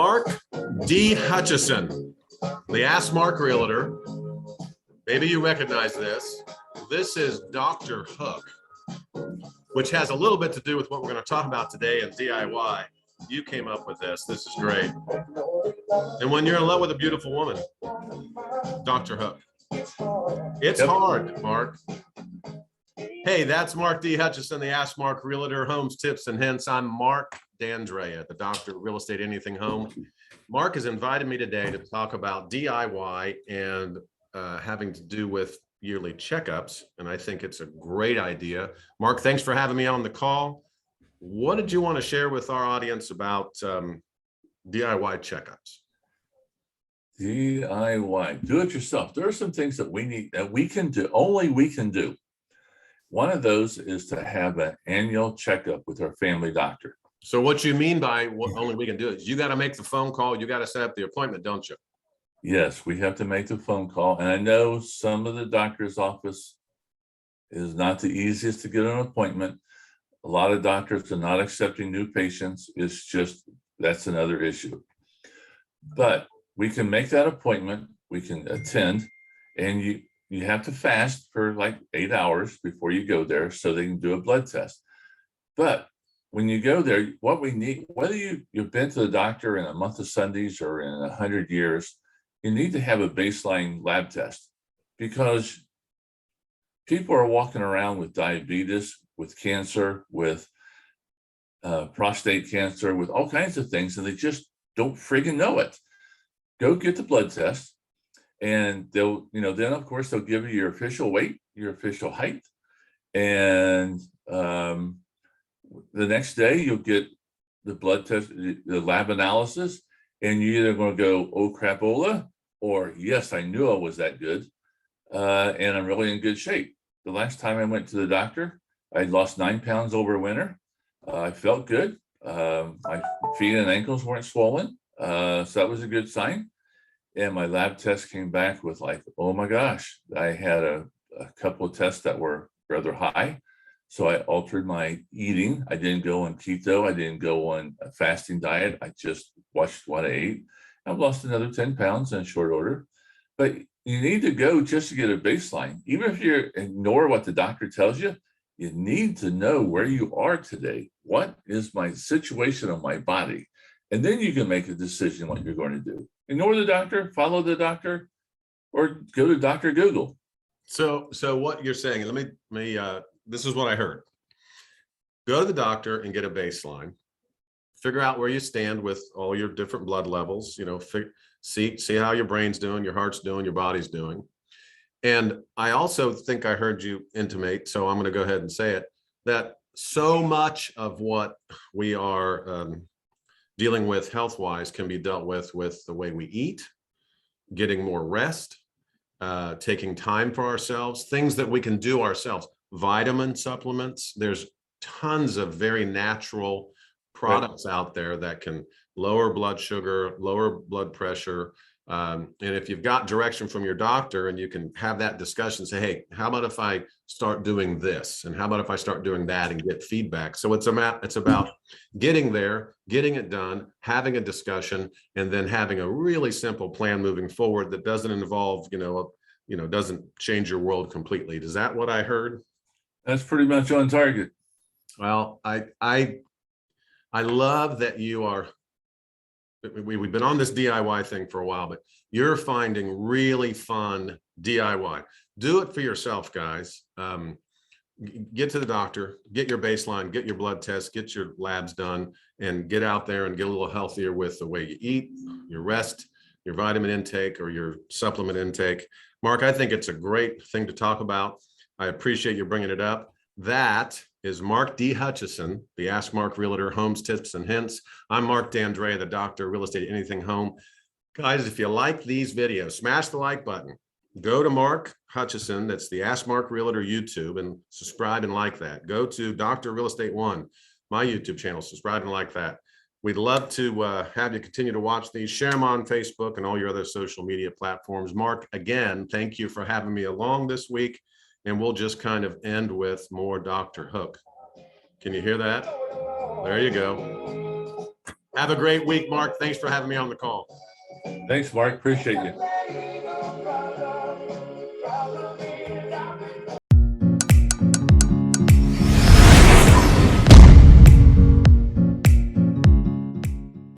Mark D. Hutchison, the Ask Mark Realtor. Maybe you recognize this. This is Dr. Hook, which has a little bit to do with what we're going to talk about today in DIY. You came up with this. This is great. And when you're in love with a beautiful woman, Dr. Hook. It's hard, Mark. Hey, that's Mark D. Hutchison, the Ask Mark Realtor, Homes, Tips, and Hints. I'm Mark D'Andrea, the Doctor of Real Estate Anything Home. Mark has invited me today to talk about DIY and having to do with yearly checkups, and I think it's a great idea. Mark, thanks for having me on the call. What did you want to share with our audience about DIY checkups? DIY, do it yourself. There are some things that we need, that we can do, only we can do. One of those is to have an annual checkup with our family doctor. So what you mean by what only we can do is you got to make the phone call, you got to set up the appointment, don't you? Yes, we have to make the phone call. And I know some of the doctor's office is not the easiest to get an appointment. A lot of doctors are not accepting new patients. It's just, that's another issue. But we can make that appointment, we can attend, and you have to fast for like 8 hours before you go there so they can do a blood test. But when you go there, what we need, whether you've been to the doctor in a month of Sundays or in 100 years, you need to have a baseline lab test, because people are walking around with diabetes, with cancer, with prostate cancer, with all kinds of things, and they just don't friggin' know it. Go get the blood test, and they'll, then of course they'll give you your official weight, your official height, and the next day you'll get the blood test, the lab analysis, and you're either going to go, oh crapola, or yes, I knew I was that good, and I'm really in good shape. The last time I went to the doctor, I lost 9 pounds over winter. I felt good. My feet and ankles weren't swollen. So that was a good sign. And my lab test came back with like, oh my gosh, I had a couple of tests that were rather high. So I altered my eating. I didn't go on keto. I didn't go on a fasting diet. I just watched what I ate. I've lost another 10 pounds in short order. But you need to go just to get a baseline. Even if you ignore what the doctor tells you, you need to know where you are today. What is my situation of my body? And then you can make a decision what you're going to do. Ignore the doctor, follow the doctor, or go to Dr. Google. So what you're saying, this is what I heard. Go to the doctor and get a baseline. Figure out where you stand with all your different blood levels, see how your brain's doing, your heart's doing, your body's doing. And I also think I heard you intimate, so I'm going to go ahead and say it, that so much of what we are dealing with health-wise can be dealt with the way we eat, getting more rest, taking time for ourselves, things that we can do ourselves, vitamin supplements. There's tons of very natural products out there that can lower blood sugar, lower blood pressure. And if you've got direction from your doctor and you can have that discussion, say, hey, how about if I start doing this? And how about if I start doing that and get feedback? So it's about getting there, getting it done, having a discussion, and then having a really simple plan moving forward that doesn't involve, doesn't change your world completely. Is that what I heard? That's pretty much on target. Well, I love that you are. We've been on this DIY thing for a while, but you're finding really fun DIY. Do it for yourself, guys. Get to the doctor, get your baseline, get your blood test, get your labs done, and get out there and get a little healthier with the way you eat, your rest, your vitamin intake, or your supplement intake. Mark, I think it's a great thing to talk about. I appreciate you bringing it up. That is Mark D. Hutchison, the Ask Mark Realtor, Homes, Tips, and Hints. I'm Mark D'Andrea, the Doctor of Real Estate Anything Home. Guys, if you like these videos, smash the like button. Go to Mark Hutchison, that's the Ask Mark Realtor YouTube, and subscribe and like that. Go to Dr. Real Estate One, my YouTube channel, subscribe and like that. We'd love to have you continue to watch these. Share them on Facebook and all your other social media platforms. Mark, again, thank you for having me along this week. And we'll just kind of end with more Dr. Hook. Can you hear that? There you go. Have a great week, Mark. Thanks for having me on the call. Thanks, Mark. Appreciate you.